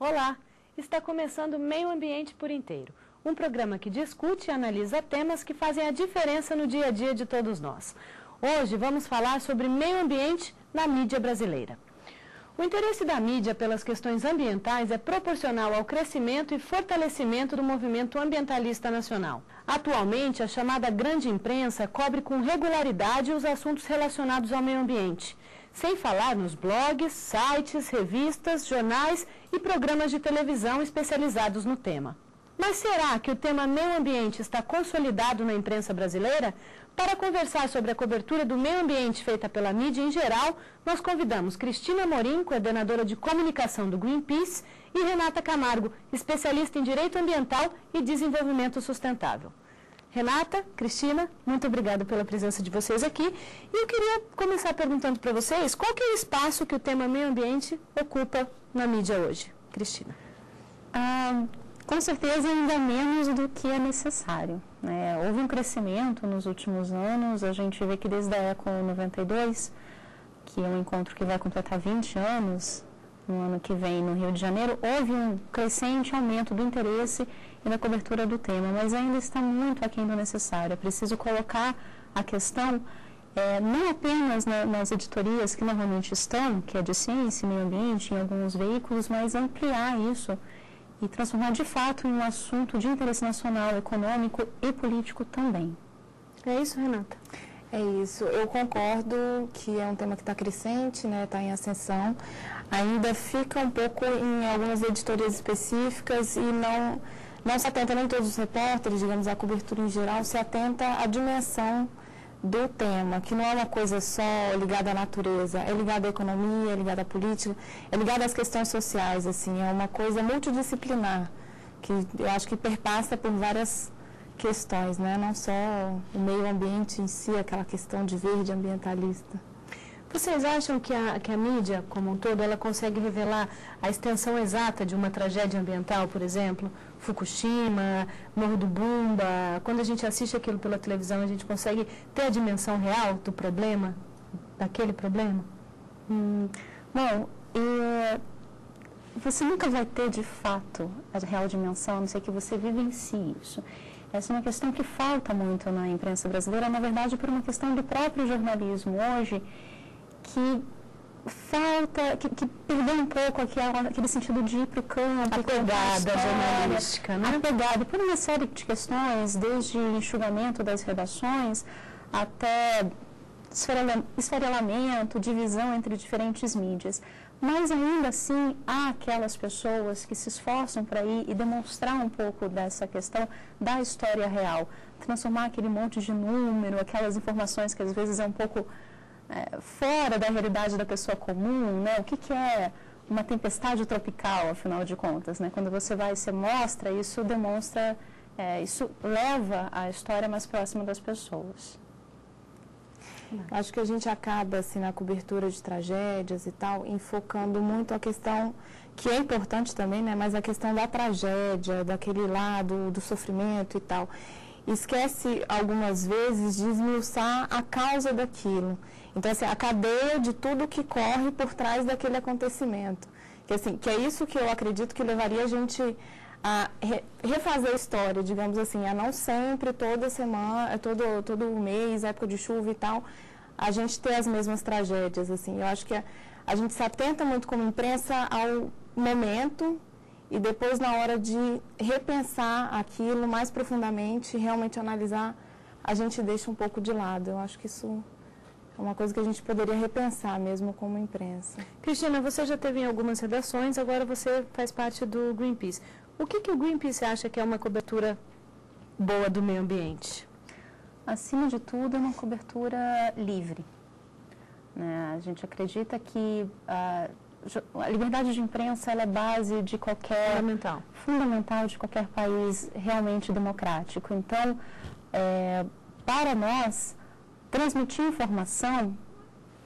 Olá! Está começando Meio Ambiente por Inteiro, um programa que discute e analisa temas que fazem a diferença no dia a dia de todos nós. Hoje vamos falar sobre meio ambiente na mídia brasileira. O interesse da mídia pelas questões ambientais é proporcional ao crescimento e fortalecimento do movimento ambientalista nacional. Atualmente, a chamada grande imprensa cobre com regularidade os assuntos relacionados ao meio ambiente, sem falar nos blogs, sites, revistas, jornais e programas de televisão especializados no tema. Mas será que o tema meio ambiente está consolidado na imprensa brasileira? Para conversar sobre a cobertura do meio ambiente feita pela mídia em geral, nós convidamos Cristina Morim, coordenadora de comunicação do Greenpeace, e Renata Camargo, especialista em direito ambiental e desenvolvimento sustentável. Renata, Cristina, muito obrigada pela presença de vocês aqui. E eu queria começar perguntando para vocês qual que é o espaço que o tema meio ambiente ocupa na mídia hoje. Cristina. Com certeza ainda menos do que é necessário, né? Houve um crescimento nos últimos anos, a gente vê que desde a Eco 92, que é um encontro que vai completar 20 anos, no ano que vem no Rio de Janeiro, houve um crescente aumento do interesse e da cobertura do tema, mas ainda está muito aquém do necessário. É preciso colocar a questão não apenas nas editorias que normalmente estão, que é de ciência e meio ambiente, em alguns veículos, mas ampliar isso e transformar de fato em um assunto de interesse nacional, econômico e político também. É isso, Renata? É isso, eu concordo que é um tema que está crescente, né, está em ascensão, ainda fica um pouco em algumas editorias específicas e não se atenta, nem todos os repórteres, digamos, a cobertura em geral, se atenta à dimensão do tema, que não é uma coisa só ligada à natureza, é ligada à economia, é ligada à política, é ligada às questões sociais, assim, é uma coisa multidisciplinar, que eu acho que perpassa por várias questões, né? Não só o meio ambiente em si, aquela questão de verde ambientalista. Vocês acham que a mídia, como um todo, ela consegue revelar a extensão exata de uma tragédia ambiental, por exemplo, Fukushima, Morro do Bumba? Quando a gente assiste aquilo pela televisão, a gente consegue ter a dimensão real do problema, daquele problema? Bom, você nunca vai ter, de fato, a real dimensão, a não ser que você vivencie isso. Essa é uma questão que falta muito na imprensa brasileira, na verdade, por uma questão do próprio jornalismo hoje, que falta, que perdeu um pouco aquele sentido de ir para o campo, apegada jornalística, né? Apegada por uma série de questões, desde enxugamento das redações até esfarelamento, divisão entre diferentes mídias. Mas ainda assim, há aquelas pessoas que se esforçam para ir e demonstrar um pouco dessa questão da história real, transformar aquele monte de número, aquelas informações que às vezes é um pouco fora da realidade da pessoa comum, né? O que é uma tempestade tropical, afinal de contas, né? Quando você vai e você mostra, isso demonstra, isso leva a história mais próxima das pessoas. Acho que a gente acaba, assim, na cobertura de tragédias e tal, enfocando muito a questão, que é importante também, né? Mas a questão da tragédia, daquele lado, do sofrimento e tal. Esquece, algumas vezes, de esmiuçar a causa daquilo. Então, assim, a cadeia de tudo que corre por trás daquele acontecimento. Que é isso que eu acredito que levaria a gente a refazer a história, digamos assim, a não sempre, toda semana, todo mês, época de chuva e tal, a gente ter as mesmas tragédias, assim. Eu acho que a gente se atenta muito como imprensa ao momento e depois, na hora de repensar aquilo mais profundamente, realmente analisar, a gente deixa um pouco de lado. Eu acho que isso é uma coisa que a gente poderia repensar mesmo como imprensa. Cristina, você já teve em algumas redações, agora você faz parte do Greenpeace. O que o Greenpeace acha que é uma cobertura boa do meio ambiente? Acima de tudo, é uma cobertura livre, né? A gente acredita que a liberdade de imprensa ela é base de qualquer... Fundamental de qualquer país realmente democrático. Então, para nós, transmitir informação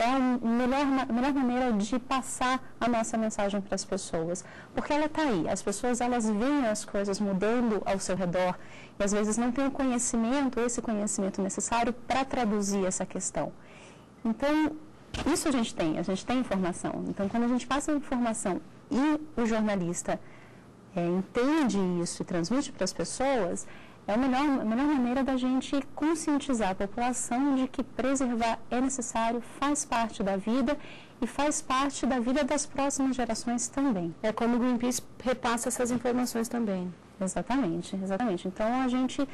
é a melhor maneira de passar a nossa mensagem para as pessoas, porque ela está aí, as pessoas elas veem as coisas mudando ao seu redor e às vezes não têm o conhecimento, esse conhecimento necessário para traduzir essa questão. Então, isso a gente tem informação. Então, quando a gente passa a informação e o jornalista entende isso e transmite para as pessoas, é a melhor maneira da gente conscientizar a população de que preservar é necessário, faz parte da vida e faz parte da vida das próximas gerações também. É como o Greenpeace repassa essas informações também. Exatamente. Então, a gente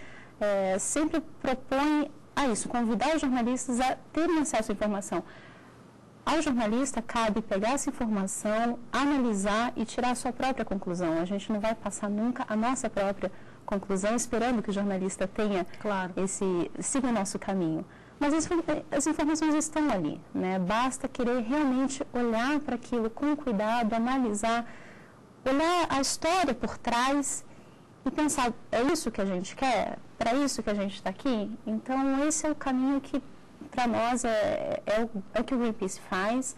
sempre propõe a isso, convidar os jornalistas a terem acesso à informação. Ao jornalista cabe pegar essa informação, analisar e tirar a sua própria conclusão. A gente não vai passar nunca a nossa própria conclusão esperando que o jornalista tenha siga o nosso caminho. Mas as informações estão ali, né? Basta querer realmente olhar para aquilo com cuidado, analisar, olhar a história por trás e pensar, é isso que a gente quer? Para isso que a gente está aqui? Então, esse é o caminho que, para nós, é o que o Greenpeace faz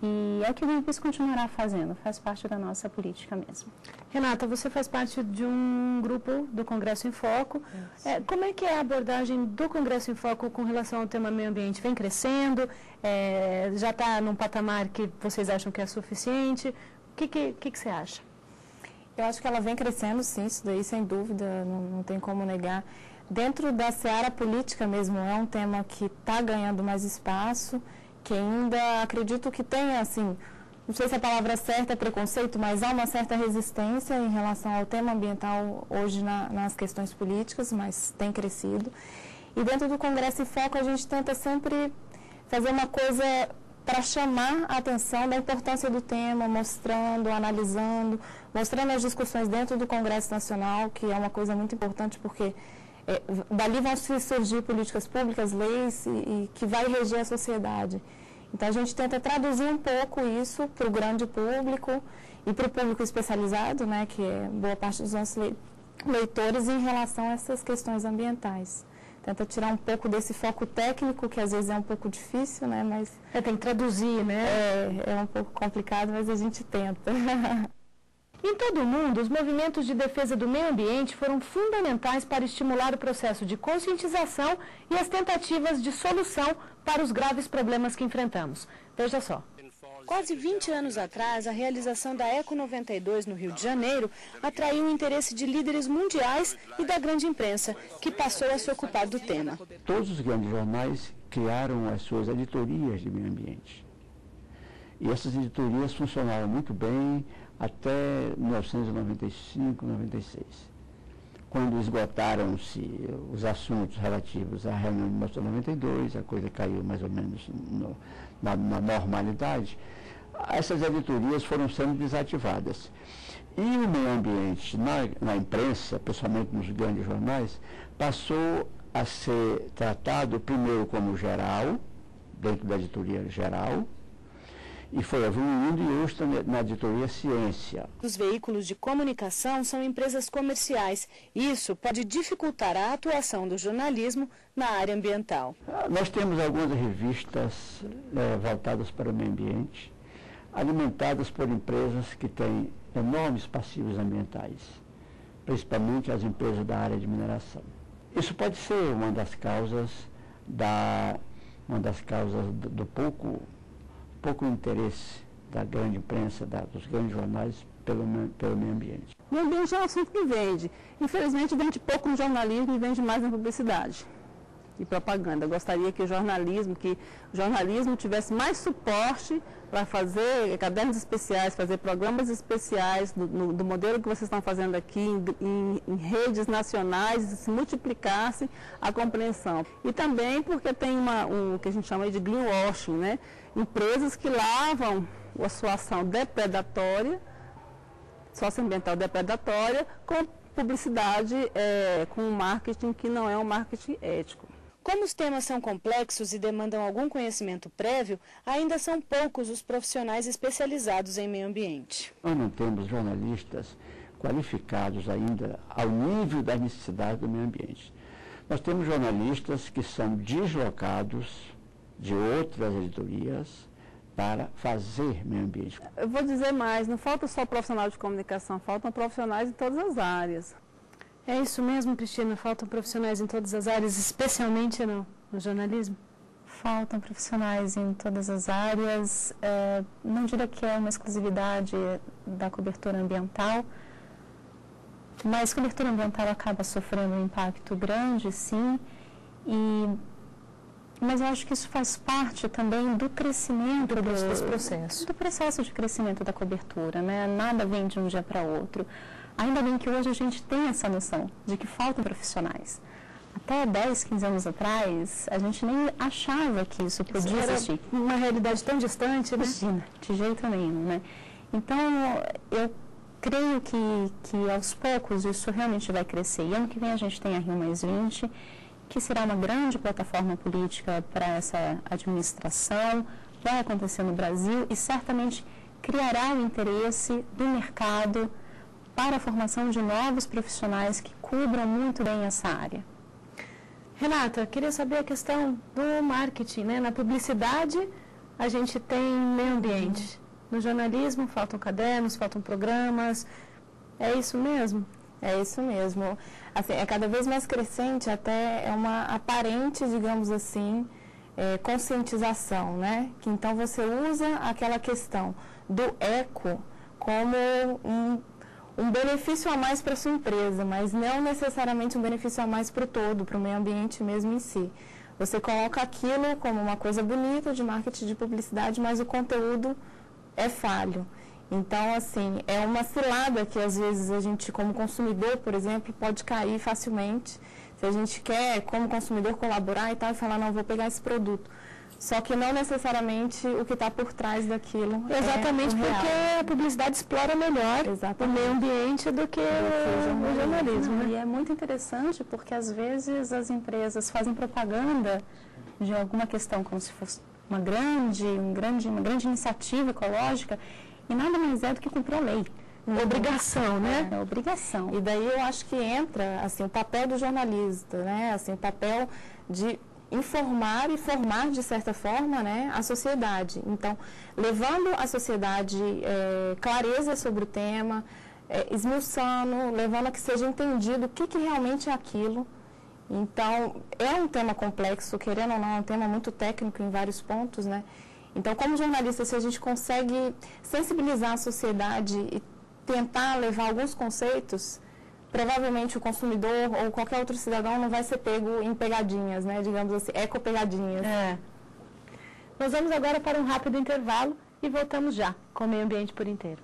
e é o que o Greenpeace continuará fazendo, faz parte da nossa política mesmo. Renata, você faz parte de um grupo do Congresso em Foco. Como é que é a abordagem do Congresso em Foco com relação ao tema meio ambiente? Vem crescendo? Já está num patamar que vocês acham que é suficiente? O que você acha? Eu acho que ela vem crescendo, sim, isso daí sem dúvida, não tem como negar. Dentro da seara política mesmo, é um tema que está ganhando mais espaço, que ainda acredito que tenha, assim, não sei se a palavra certa é preconceito, mas há uma certa resistência em relação ao tema ambiental hoje nas questões políticas, mas tem crescido. E dentro do Congresso em Foco a gente tenta sempre fazer uma coisa para chamar a atenção da importância do tema, mostrando, analisando, mostrando as discussões dentro do Congresso Nacional, que é uma coisa muito importante porque dali vão surgir políticas públicas, leis e que vai reger a sociedade. Então, a gente tenta traduzir um pouco isso para o grande público e para o público especializado, né, que é boa parte dos nossos leitores, em relação a essas questões ambientais. Tenta tirar um pouco desse foco técnico, que às vezes é um pouco difícil, né, mas... tem que traduzir, né? É um pouco complicado, mas a gente tenta. Em todo o mundo, os movimentos de defesa do meio ambiente foram fundamentais para estimular o processo de conscientização e as tentativas de solução para os graves problemas que enfrentamos. Veja só. Quase 20 anos atrás, a realização da Eco 92 no Rio de Janeiro atraiu o interesse de líderes mundiais e da grande imprensa, que passou a se ocupar do tema. Todos os grandes jornais criaram as suas editorias de meio ambiente. E essas editorias funcionaram muito bem até 1995, 96, quando esgotaram-se os assuntos relativos à reunião de 1992, a coisa caiu mais ou menos na normalidade, essas editorias foram sendo desativadas. E o meio ambiente na imprensa, principalmente nos grandes jornais, passou a ser tratado primeiro como geral, dentro da editoria geral, e foi evoluindo e hoje está na editoria Ciência. Os veículos de comunicação são empresas comerciais. Isso pode dificultar a atuação do jornalismo na área ambiental. Nós temos algumas revistas voltadas para o meio ambiente, alimentadas por empresas que têm enormes passivos ambientais, principalmente as empresas da área de mineração. Isso pode ser uma das causas do pouco interesse da grande imprensa, dos grandes jornais pelo meio ambiente. O meio ambiente é um assunto que vende. Infelizmente, vende pouco no jornalismo e vende mais na publicidade e propaganda. Eu gostaria que o jornalismo tivesse mais suporte para fazer cadernos especiais, fazer programas especiais do modelo que vocês estão fazendo aqui, em redes nacionais, se multiplicasse a compreensão. E também porque tem o que a gente chama de greenwashing, né? Empresas que lavam a sua ação depredatória, socioambiental depredatória, com publicidade, com um marketing que não é um marketing ético. Como os temas são complexos e demandam algum conhecimento prévio, ainda são poucos os profissionais especializados em meio ambiente. Nós não temos jornalistas qualificados ainda ao nível das necessidades do meio ambiente. Nós temos jornalistas que são deslocados de outras editorias para fazer meio ambiente. Eu vou dizer mais, não falta só profissional de comunicação, faltam profissionais em todas as áreas. É isso mesmo, Cristina? Faltam profissionais em todas as áreas, especialmente no jornalismo? faltam profissionais em todas as áreas. Não diria que é uma exclusividade da cobertura ambiental, mas a cobertura ambiental acaba sofrendo um impacto grande, sim, mas eu acho que isso faz parte também do crescimento do processo de crescimento da cobertura, né? Nada vem de um dia para outro. Ainda bem que hoje a gente tem essa noção de que faltam profissionais. Até 10, 15 anos atrás, a gente nem achava que isso podia existir. Uma realidade tão distante, né? Imagina, de jeito nenhum, né? Então, eu creio que aos poucos isso realmente vai crescer. E ano que vem a gente tem a Rio+20, que será uma grande plataforma política para essa administração, vai acontecer no Brasil e certamente criará o interesse do mercado para a formação de novos profissionais que cubram muito bem essa área. Renata, queria saber a questão do marketing, né? Na publicidade, a gente tem meio ambiente. No jornalismo, faltam cadernos, faltam programas. É isso mesmo? É isso mesmo. Assim, é cada vez mais crescente, até é uma aparente, digamos assim, conscientização, né? Que então você usa aquela questão do eco como um benefício a mais para a sua empresa, mas não necessariamente um benefício a mais para o todo, para o meio ambiente mesmo em si. Você coloca aquilo como uma coisa bonita de marketing de publicidade, mas o conteúdo é falho. Então, assim, é uma cilada que às vezes a gente, como consumidor, por exemplo, pode cair facilmente. Se a gente quer, como consumidor, colaborar e tal, e falar, não, vou pegar esse produto. Só que não necessariamente o que está por trás daquilo. Exatamente, porque a publicidade explora melhor o meio ambiente do que o jornalismo. Né? E é muito interessante porque às vezes as empresas fazem propaganda de alguma questão como se fosse uma grande iniciativa ecológica e nada mais é do que cumprir a lei. Obrigação, né? É obrigação. E daí eu acho que entra assim, o papel do jornalista, né? Assim, o papel de informar e formar, de certa forma, né, a sociedade. Então, levando a sociedade clareza sobre o tema, esmiuçando, levando a que seja entendido o que realmente é aquilo. Então, é um tema complexo, querendo ou não, é um tema muito técnico em vários pontos, né? Então, como jornalista, se a gente consegue sensibilizar a sociedade e tentar levar alguns conceitos, provavelmente o consumidor ou qualquer outro cidadão não vai ser pego em pegadinhas, né? Digamos assim, ecopegadinhas. Nós vamos agora para um rápido intervalo e voltamos já com o Meio Ambiente por Inteiro.